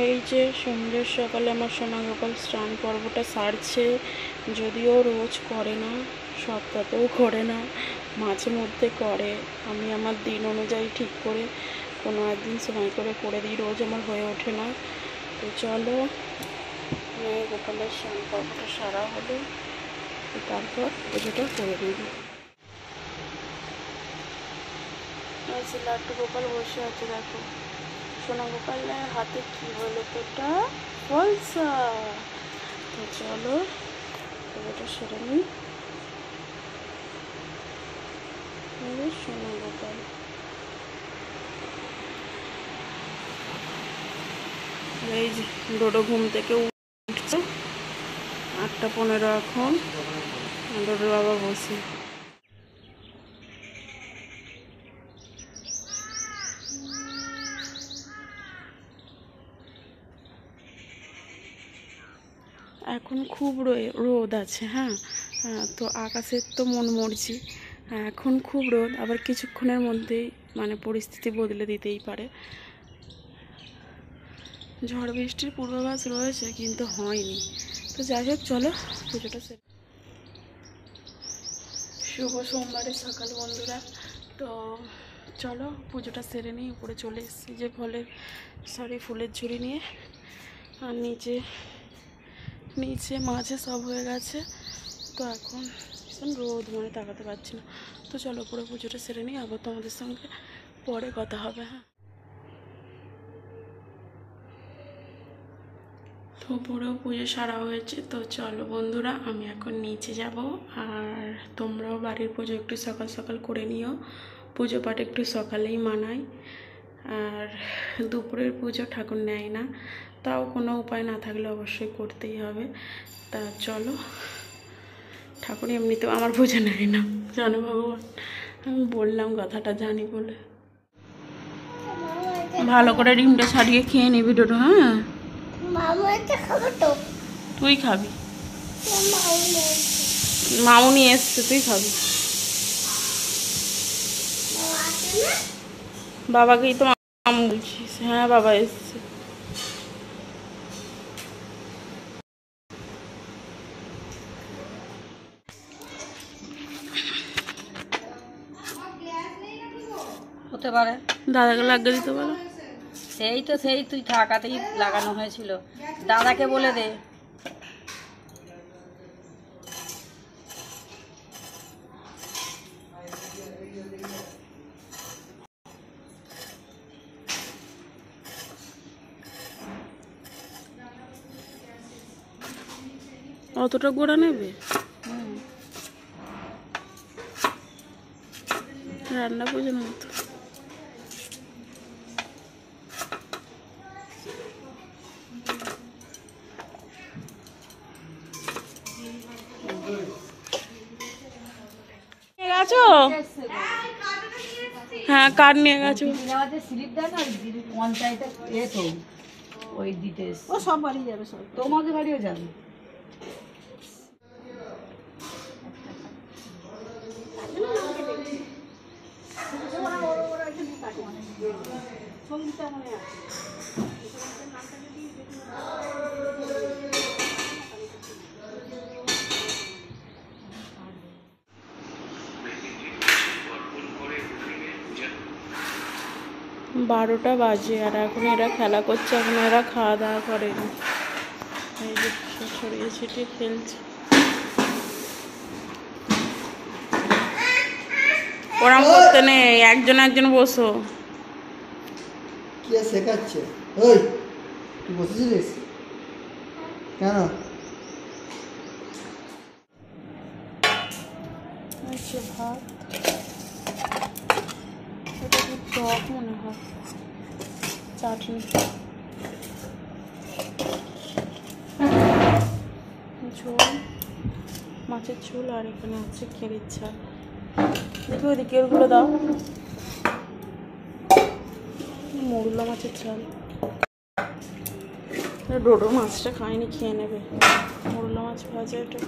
এই যে সন্ধ্যের সকালে আমার সোনা গোপাল স্নান পর্বটা সারছে। যদিও রোজ করে না, সপ্তাহতেও করে না, মাঝে মধ্যে করে। আমি আমার দিন অনুযায়ী ঠিক করে কোনো একদিন সময় করে দিই, রোজ আমার হয়ে ওঠে না। তো চলো, গোপালের স্নান পর্বটা সারা হলো, তারপর পুজোটা করে দিই। লাড্ডু গোপাল বসে আছে, দেখো সোনা গোপালের হাতে কি হলো তোটা, ফলসা। তো চলো পুজোটা সেরে নিই। সোনা গোপাল এই যে ডোডো ঘুম থেকে উঠছে, 8:15 এখন। ডোডোর বাবা বসে। এখন খুব রোদ আছে। হ্যাঁ, তো আকাশের তো মন মরছি। এখন খুব রোদ, আবার কিছুক্ষণের মধ্যেই মানে পরিস্থিতি বদলে দিতেই পারে। ঝড় বৃষ্টির পূর্বাভাস রয়েছে, কিন্তু হয়নি। তো যাই হোক, চলো পুজোটা সেরে। শুভ সোমবারের সকাল বন্ধুরা। তো চলো পুজোটা সেরে নিই। উপরে চলে এসেছি যে ফুলের ঝুড়ি নিয়ে। আর নিচে মাঝে সব হয়ে গেছে। তো এখন ভীষণ রোদ, মানে তাকাতে পারছি না। তো চলো পুরো পুজোটা সেরে নিই, আবার তোমাদের সঙ্গে পরে কথা হবে। হ্যাঁ, তো পুরো পুজো সারা হয়েছে। তো চলো বন্ধুরা, আমি এখন নিচে যাব। আর তোমরাও বাড়ির পুজো একটু সকাল সকাল করে নিও। পুজো পাঠ একটু সকালেই মানাই। আর দুপুরের পুজো ঠাকুর নেয় না, তাও কোনো উপায় না থাকলে অবশ্যই করতেই হবে। তা চলো, ঠাকুর এমনিতেও আমার পুজো নেয় না, জানো ভগবান। আমি বললাম কথাটা জানি বলে। ভালো করে ডিমটা ছাড়িয়ে খেয়ে নিবি ডোডো। হ্যাঁ, তুই খাবি, মামুনি এসছে, তুই খাবি। বাবাকেই তো মামু বলছিস? হ্যাঁ, বাবা এসছে। হতে পারে, দাদাকে লাগিয়ে দিতে পারো। সেই তুই থাকাতেই লাগানো হয়েছিল। দাদাকে বলে দে। অতটা গোড়া নেবে? রান্না পর্যন্ত মতো। গেছো? হ্যাঁ, কার্ড নিয়ে গেছো। পঞ্চায়েতে ওই দিতে ও সব বাড়ি যাবে, সব তোমাদের বাড়িও যাবে। বারোটা বাজে, আর এখন এরা খেলা করছে, এখন এরা খাওয়া দাওয়া করেনি। এই যে ছড়িয়ে ছিটিয়ে খেলছে। ওরম করতে নেই, একজন একজন বসো। কি শেখাচ্ছে? ওই তুই বসেছিলিস কেন? আচ্ছা, ভাত, এটা কি টক মনে হয়, চাটনি, ঝোল, মাছের ঝোল, আর এখানে হচ্ছে খেরির ঝাল। দেখি ওইদিকে ওগুলো দাও। মোরলা মাছের ঝাল। ডোডো মাছটা খায়নি, খেয়ে নেবে। মোরলা মাছ ভাজা, এটা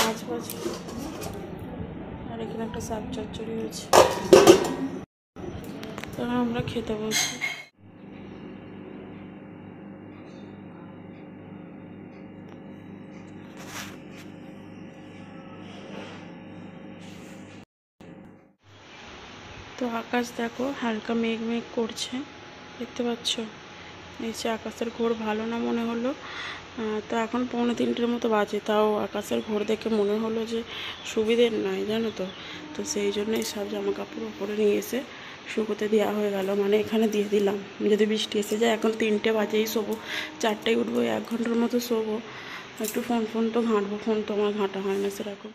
মাছ ভাজা, আর এখানে একটা শাক চচ্চড়ি হয়েছে। আমরা খেতে বসি। তো আকাশ দেখো হালকা মেঘ মেঘ করছে, দেখতে পাচ্ছ। নিচে আকাশের ঘোর ভালো না মনে হলো। তো এখন 2:45 মতো বাজে, তাও আকাশের ঘোর দেখে মনে হলো যে সুবিধের নয়, জানো তো। তো সেই জন্যই সব জামা কাপড় ওপরে নিয়ে এসে শুকোতে দেওয়া হয়ে গেল, মানে এখানে দিয়ে দিলাম। যদি বৃষ্টি এসে যায়, এখন 3টে বাজেই শোবো, 4টায় উঠবো, 1 ঘন্টার মতো শোবো। একটু ফোন তো ঘাঁটবো, ফোন তো আমার ঘাঁটা হয় না সেরকম।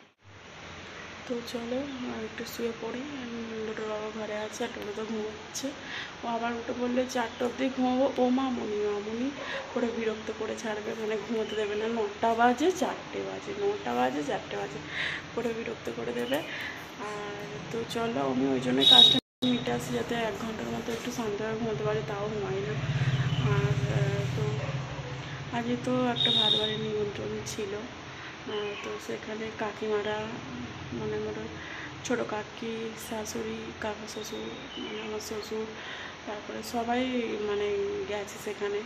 তো চলো একটু শুয়ে পড়ি। দুটো বাবা ঘরে আছে, একটা তো ঘুমোচ্ছে। ও আবার উঠে বললে 4টা অবধি ঘুমাবো। ও মামুনি করে বিরক্ত করে ছাড়বে, মানে ঘুমোতে দেবে না। 9টা বাজে 4টে বাজে, 9টা বাজে 4টে বাজে করে বিরক্ত করে দেবে। আর তো চলো, আমি ওই জন্যই কাজটা মিটে আসি, যাতে 1 ঘন্টার মতো একটু শান্তভাবে ঘুমোতে পারি, তাও ঘুমাই না। আর তো আজকে তো একটা ভাত বাড়ির নিমন্ত্রণ ছিল। তো সেখানে কাকিমারা, মানে আমার ছোটো কাকি, শাশুড়ি, কাকা শ্বশুর, মানে আমার শ্বশুর, তারপরে সবাই মানে গেছে সেখানে,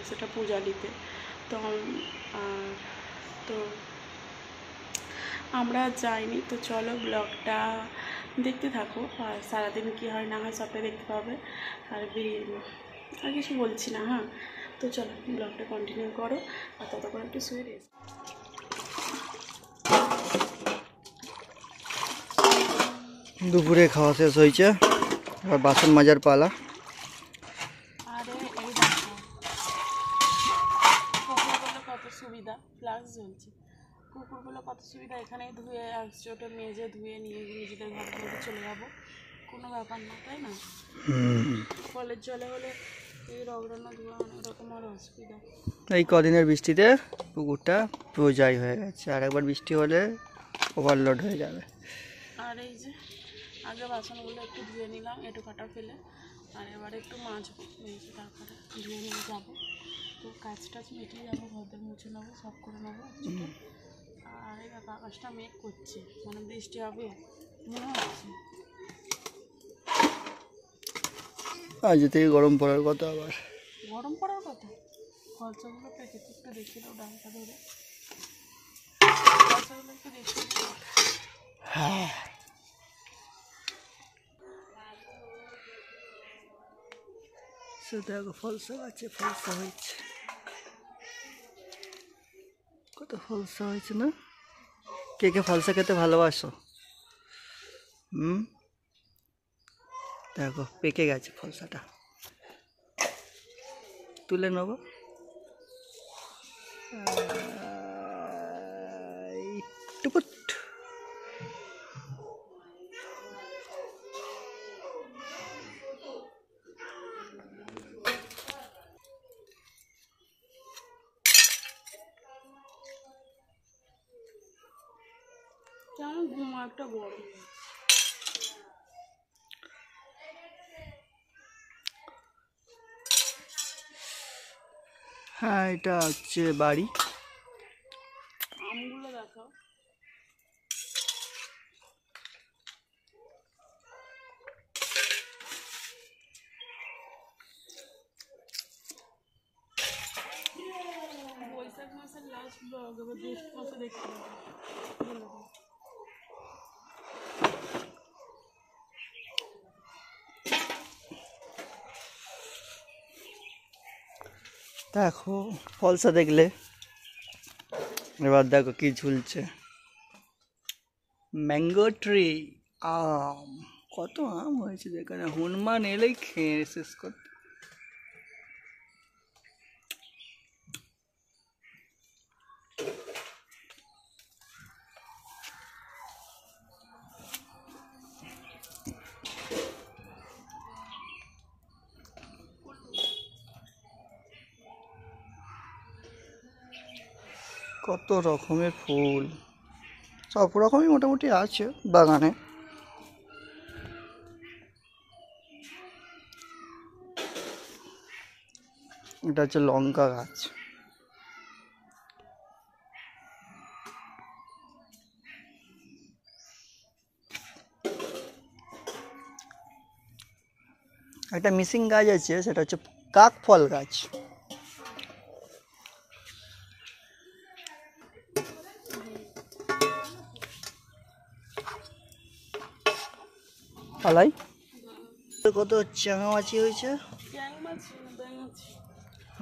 সেটা পূজা দিতে। তো আর তো আমরা যাইনি। তো চলো ব্লগটা দেখতে থাকো, আর সারাদিন কী হয় না হয় সবটাই দেখতে পাবে। আর কিছু বলছি না, হ্যাঁ। তো চলো ব্লগটা কন্টিনিউ করো, আর ততক্ষণ একটু শুয়ে রেস্ট। দুপুরে খাওয়া শেষ হয়েছে, আর বাসন মাজার পালা। আরে এই দেখো কুকুরগুলো কত সুবিধা, ফ্লাক্স জ্বলছে। কুকুরগুলো কত সুবিধা, এখানেই ধুয়ে আসছে, ওটা মেজে ধুয়ে নিয়ে নিজেদের ঘরের মধ্যে চলে যাবো, কোনো ব্যাপার না, তাই না? কলের জলে হলে এই রগড়ানো ধোয়া অনেক রকম আর অসুবিধা। এই কদিনের বৃষ্টিতে পুকুরটা বোঝাই হয়ে গেছে, আর একবার বৃষ্টি হলে ওভারলোড হয়ে যাবে। আর এই যে আগে বাসনগুলো একটু ধুয়ে নিলাম, এটু কাটা ফেলে, আর এবারে একটু মাজবো, মেজে তারপরে ধুয়ে নিয়ে যাবো। তো কাজ টাজ মিটিয়ে যাবো, ঘরদের মুছে নেবো, সব করে নেবো। আর এই দেখো আকাশটা মেঘ করছে, মানে বৃষ্টি হবে মনে হচ্ছে। আজ থেকে গরম পড়ার কথা, আবার গরম পড়ার কথা। খরচাগুলো প্যাকেট একটু দেখে দাও, ডালটা ধরে খরচাগুলো একটু দেখে দাও। হ্যাঁ, দেখো ফলসা গাছে ফলসা হয়েছে, কত ফলসা হয়েছে না? কে কে ফলসা খেতে ভালোবাসো? দেখো পেকে গেছে ফলসাটা, তুলে নেব। টুপুট কেমন ঘুম একটা বড়। হ্যাঁ, এটা হচ্ছে বাড়ি। আমগুলো দেখাও। বৈশাখ মাসের লাস্ট ব্লগ, এবার জ্যৈষ্ঠ মাসে দেখতে পাবো। দেখো ফলসা দেখলে, এবার দেখো কি ঝুলছে, ম্যাঙ্গো ট্রি, আম। কত আম হয়েছে যেখানে, হনুমান এলেই খেয়ে শেষ করতে। কত রকমের ফুল, সব রকমই মোটামুটি আছে বাগানে। এটা হচ্ছে লঙ্কা গাছ। একটা মিসিং গাছ আছে, সেটা হচ্ছে কাক ফল গাছ। পালাই কত চাঙামাছি হয়েছে,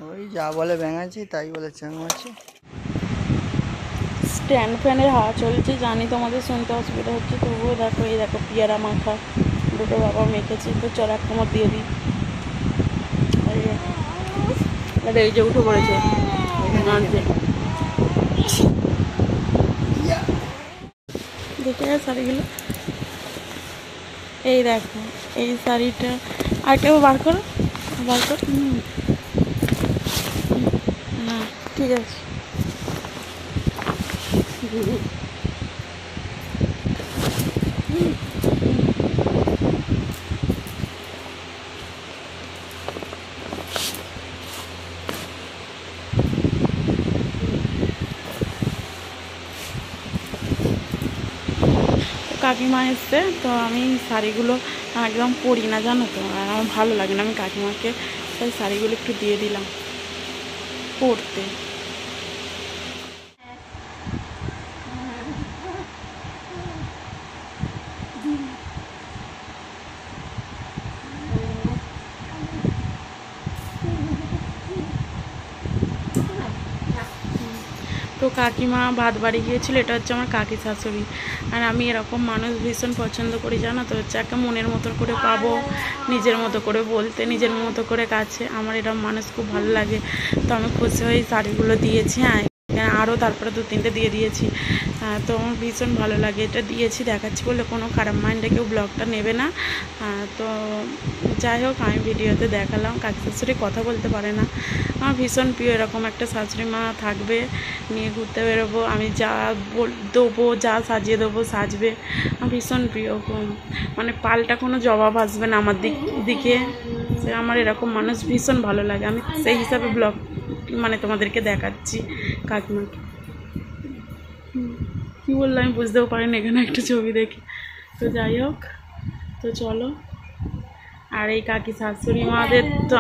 ওই যা বলে ব্যাঙাচি তাই বলে চাঙামাছি। স্ট্যান্ড ফ্যানের হাওয়া চলছে, জানি তোমাদের শুনতে অসুবিধা হচ্ছে, তবুও দেখো এই দেখো পিয়ারা মাখা দুটো বাবা মেখেছে। তো চল এক কামড় দিয়ে দিই। এই যে উঠে পড়েছে, দেখে শাড়িগুলো, এই দেখো এই শাড়িটা, আরেকটা বার করো, বার কর। না ঠিক আছে। কাকিমা এসছে, তো আমি শাড়িগুলো একদম পরি না জানো তো, আর আমার ভালো লাগে না, আমি কাকিমাকে তাই শাড়িগুলো একটু দিয়ে দিলাম পরতে। তো কাকিমা ভাত বাড়ি গিয়েছিল, এটা হচ্ছে আমার কাকি শাশুড়ি। আর আমি এরকম মানুষ ভীষণ পছন্দ করি জানো তো, হচ্ছে একটা মনের মতো করে পাবো, নিজের মতো করে বলতে, নিজের মতো করে কাছে, আমার এরকম মানুষ খুব ভালো লাগে। তো আমি খুশি হয়ে শাড়িগুলো দিয়েছি। হ্যাঁ, আরও তারপরে 2-3টে দিয়ে দিয়েছি। তো আমার ভীষণ ভালো লাগে, এটা দিয়েছি দেখাচ্ছি বলে কোনো খারাপ মাইন্ডে কেউ ব্লগটা নেবে না। তো যাই হোক, আমি ভিডিওতে দেখালাম। কাকি শাশুড়ি কথা বলতে পারে না, আমার ভীষণ প্রিয়। এরকম একটা শাশুড়ি মা থাকবে, নিয়ে ঘুরতে বেরোবো, আমি যা দেবো, যা সাজিয়ে দেবো সাজবে, আমার ভীষণ প্রিয়। মানে পাল্টা কোনো জবাব আসবে না আমার দিকে। আমার এরকম মানুষ ভীষণ ভালো লাগে, আমি সেই হিসাবে ব্লগ মানে তোমাদেরকে দেখাচ্ছি কাকিমাকে। কী বললো আমি বুঝতেও পারিনি এখানে একটা ছবি দেখে। তো যাই হোক, তো চলো। আর এই কাকি শাশুড়ি মাদের তো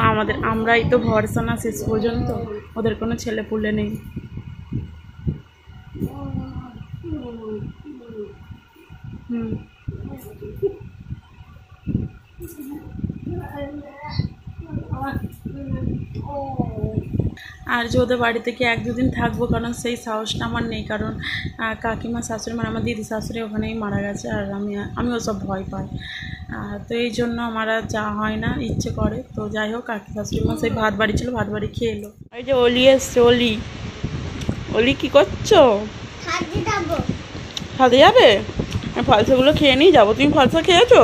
আমরাই তো ভরসা না শেষ পর্যন্ত, ওদের কোনো ছেলে পুলে নেই। আর যে ওদের বাড়ি থেকে 1-2 দিন থাকবো, কারণ সেই সাহসটা আমার নেই, কারণ কাকিমা শাশুড়ি মানে আমার দিদি শাশুড়ি ওখানেই মারা গেছে, আর আমি ওসব ভয় পাই। তো এই জন্য আমার আর যাওয়া হয় না, ইচ্ছে করে। তো যাই হোক, কাকি শাশুড়ি মা সেই ভাত বাড়ি ছিল, ভাত বাড়ি খেয়ে এলো। এই যে অলি এসছে, অলি কী করছো? ছাদে যাবে? ফলসাগুলো খেয়ে নিয়ে যাবো। তুমি ফলসা খেয়েছো?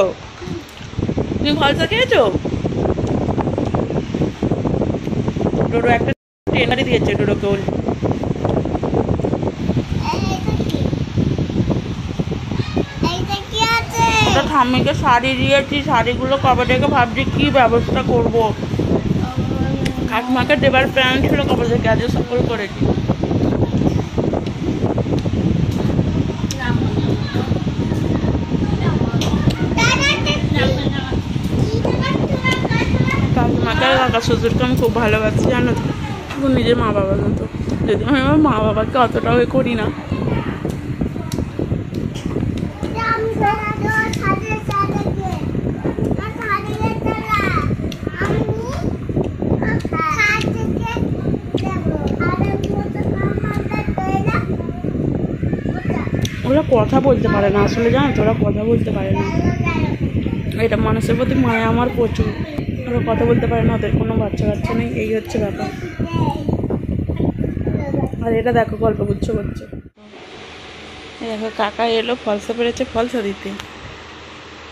ডোডো একটা ট্রেনারি দিয়েছে ডোডোকে অলি। ওটা ঠাম্মিকে শাড়ি দিয়েছি, শাড়িগুলো কবে থেকে ভাবছি কি ব্যবস্থা করব। কাকিমাকে দেবার প্ল্যান ছিল কবে থেকে, আজকে সফল করেছি। কাকিমাকে আর কাকা শ্বশুরকে আমি খুব ভালোবাসি জানো তো, নিজের মা বাবার মতো। যদি আমি আমার মা বাবাকে অতটাও করি না। ওরা কথা বলতে পারে না আসলে, জানো তো, ওরা কথা বলতে পারে না। এটা মানুষের প্রতি মায়া আমার প্রচুর। ওরা কথা বলতে পারে না, ওদের কোনো বাচ্চা কাচ্চা নেই, এই হচ্ছে ব্যাপার। আর এটা দেখো গল্পগুচ্ছ করছে। দেখো কাকা এলো, ফলসা পেরেছে ফলসা দিতে।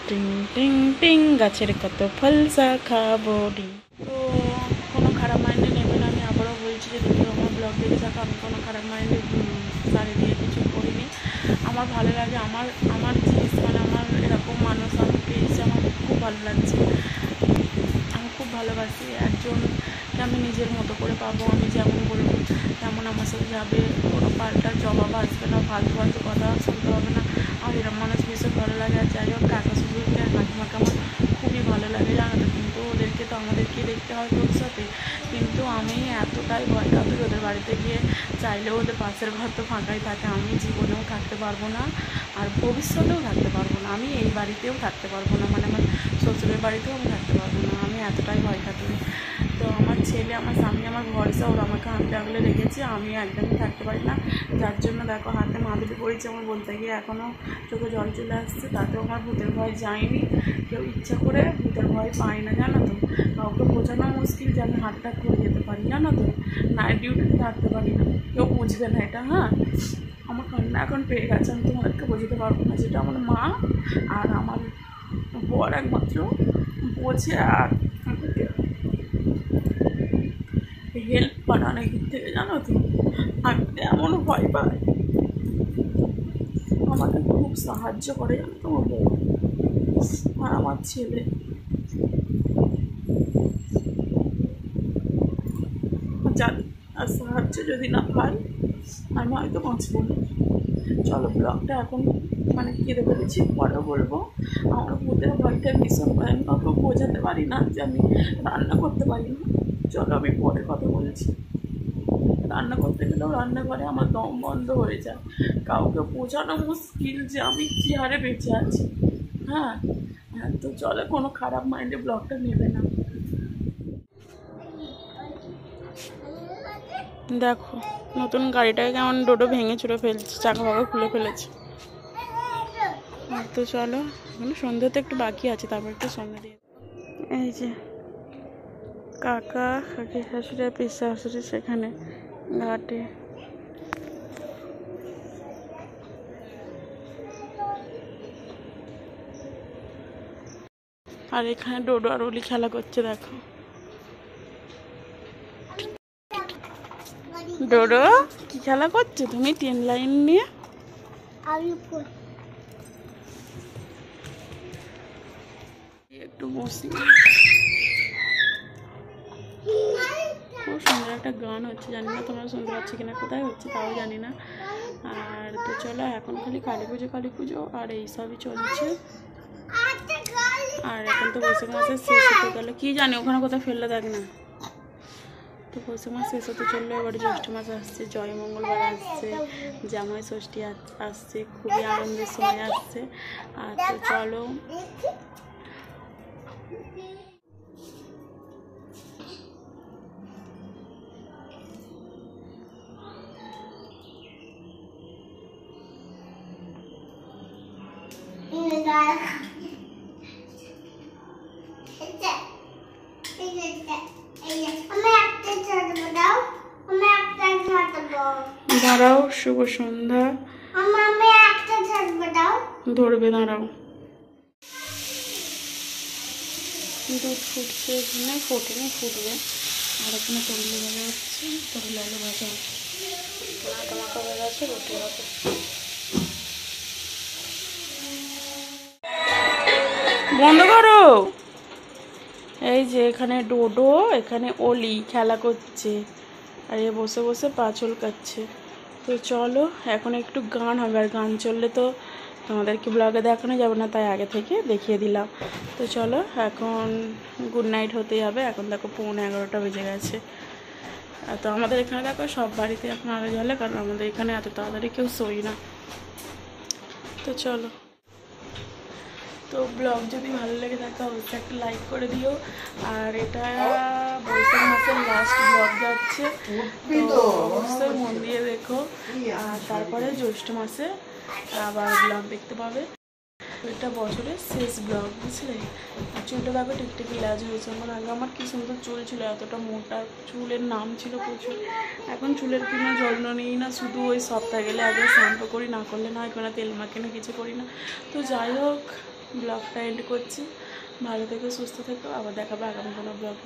টিং টিং টিং, গাছের কত ফলসা খাবো ডিং। তো কোনো খারাপ মাইন্ডে নেবে না, আমি আবারও বলছি, যদি কেউ আমার ব্লগ দেখে থাকো, আমি কোনো খারাপ মাইন্ডে শাড়ি দিয়ে কিছু করিনি। আমার ভালো লাগে, আমার জিনিস মানে আমার এরকম মানুষ আমি পেয়েছি, আমার খুব ভালো লাগছে। আমি খুব ভালোবাসি একজনকে, আমি নিজের মতো করে পাবো, আমি যেমন বলবো তেমন আমার সাথে যাবে, কোনো পাল্টা জবাব আসবে না, ফালতু কথা শুনতে হবে না। আমার এরকম মানুষ ভীষণ ভালো লাগে। আর যাই হোক, কাকা শ্বশুরকে আর কাকিমাকে আমার খুবই ভালো লাগে জানো তো, কিন্তু ওদেরকে তো আমাদেরকে দেখতে হয় ভবিষ্যতে। কিন্তু আমি এতটাই ভয় কাতুর, ওদের বাড়িতে গিয়ে চাইলেও ওদের পাশের ঘর তো ফাঁকাই থাকে, আমি জীবনেও থাকতে পারবো না, আর ভবিষ্যতেও থাকতে পারবো না, আমি এই বাড়িতেও থাকতে পারবো না, মানে আমার শ্বশুরের বাড়িতেও আমি থাকতে পারবো না, আমি এতটাই ভয় কাতুর। তো আমার ছেলে, আমার স্বামী, আমার ভরসা, ওরা আমাকে আনতে আগলে রেখেছে, আমি একদমই থাকতে পারি না। যার জন্য দেখো হাতে মাদুলি পড়েছে, আমার বলতে গিয়ে এখনও চোখে জল চলে আসছে, তাতেও আমার ভূতের ভয় যায়নি। কেউ ইচ্ছা করে ভূতের ভয় পায় না, জানো তো। কাউকে বোঝানো মুশকিল যে আমি হাতটা করে যেতে পারি, জানো তো, নাইট ডিউটিতে থাকতে পারি না, কেউ বুঝবে না এটা। হ্যাঁ, আমার কান্না এখন পেয়ে গেছে, আমি তোমাদেরকে বোঝাতে পারবো না, যেটা আমার মা আর আমার বর একমাত্র বোঝে, আর হেল্প করে অনেক দিক থেকে, জানো তো। আমি এমনও ভয় পাই, আমাকে খুব সাহায্য করে, জানো তো, আমার বউ আর আমার ছেলে। আর সাহায্য যদি না পাই আমি হয়তো বাঁচবো না। চলো, ব্লগটা এখন মানে কেঁদে ফেলেছি, পরেও বলবো। আমার ভূতের ভয়টা ভীষণ ভয়, আমি কাউকে বোঝাতে পারি না যে আমি রান্না করতে পারি না। চলো, আমি পরে কথা বলছি। রান্না করতে গেলেও রান্নাঘরে আমার দম বন্ধ হয়ে যায়, কাউকে বোঝানো মুশকিল যে আমি কী হারে বেঁচে আছি। হ্যাঁ, তো চলো, কোনো খারাপ মাইন্ডে ব্লগটা নেবে না। দেখো নতুন গাড়িটাকে কেমন ডোডো ভেঙে চুড়ে ফেলছে, চাকা ফাকা খুলে ফেলেছে। তো চলো, এখন সন্ধ্যে একটু বাকি আছে, তারপর একটু সন্ধ্যা দিয়ে। এই যে কাকা কাকি শাশুড়ি আর পিসা শাশুড়ি সেখানে ঘাটে। আর এখানে ডোডো আর ওলি খেলা করছে, দেখো। ডোডো কি খেলা করছো তুমি ট্রেন লাইন নিয়ে? একটু বসি, খুব সুন্দর একটা গান হচ্ছে, জানি না তোমরা শুনতে পাচ্ছ কিনা, কোথায় হচ্ছে তাও জানি না। আর তো চলো, এখন খালি কালী পুজো আর এইসবই চলছে। আর এখন তো বৈশাখ মাসের শেষ হতে গেলো, কি জানি ওখানে কোথাও ফেললে দেখ না। তো বৈশাখ মাস শেষ হতে চললো, এবারে জ্যৈষ্ঠ মাস আসছে, জয় মঙ্গলবার আসছে, জামাই ষষ্ঠী আসছে, খুবই আনন্দের সময় আসছে। আর তো চলো, দাঁড়াও, শুভ সন্ধ্যা। ধরবে, দাঁড়াও। দুধ ফুটছে, এখানে ফোটেনি, ফুটবে। আর এখানে তরুলি ভাজা হচ্ছে, তরুলি আলু ভাজা হচ্ছে, আটা মাখা ভাজা আছে, রুটি হবে। বন্ধ করো। এই যে এখানে ডোডো, এখানে ওলি খেলা করছে, আর এ বসে বসে পা চুলকাচ্ছে। তো চলো, এখন একটু গান হবে, আর গান চললে তো তোমাদেরকে ব্লগে দেখানো যাবে না, তাই আগে থেকে দেখিয়ে দিলাম। তো চলো, এখন গুড নাইট হতেই হবে, এখন দেখো 11:15 বেজে গেছে। তো আমাদের এখানে দেখো সব বাড়িতে এখন আলো জ্বলে, কারণ আমাদের এখানে এত তাড়াতাড়ি কেউ শোয় না। তো চলো, তো ব্লগ যদি ভালো লেগে থাকে অবশ্যই একটা লাইক করে দিও। আর এটা বৈশাখ মাসের লাস্ট ব্লগ যাচ্ছে, তো অবশ্যই মন দিয়ে দেখো। আর তারপরে জ্যৈষ্ঠ মাসে আবার ব্লগ দেখতে পাবে। এটা বছরের শেষ ব্লগ, বুঝলে। আর চুলটা দেখো টিকটিকি ইলাজ হয়েছে আমার। আগে আমার কি সুন্দর চুল ছিল, এতটা মোটা চুলের নাম ছিল প্রচুর। এখন চুলের কোনো যত্ন নিই না, শুধু ওই সপ্তাহে গেলে আগে শ্যাম্পু করি, না করলে না, কোনো তেল মাখি না, কিছু করি না। তো যাই হোক, ব্লগটা এন্ড করছি। ভালো থেকো, সুস্থ থেকো, আবার দেখাবো আগামী কোনো ব্লগ।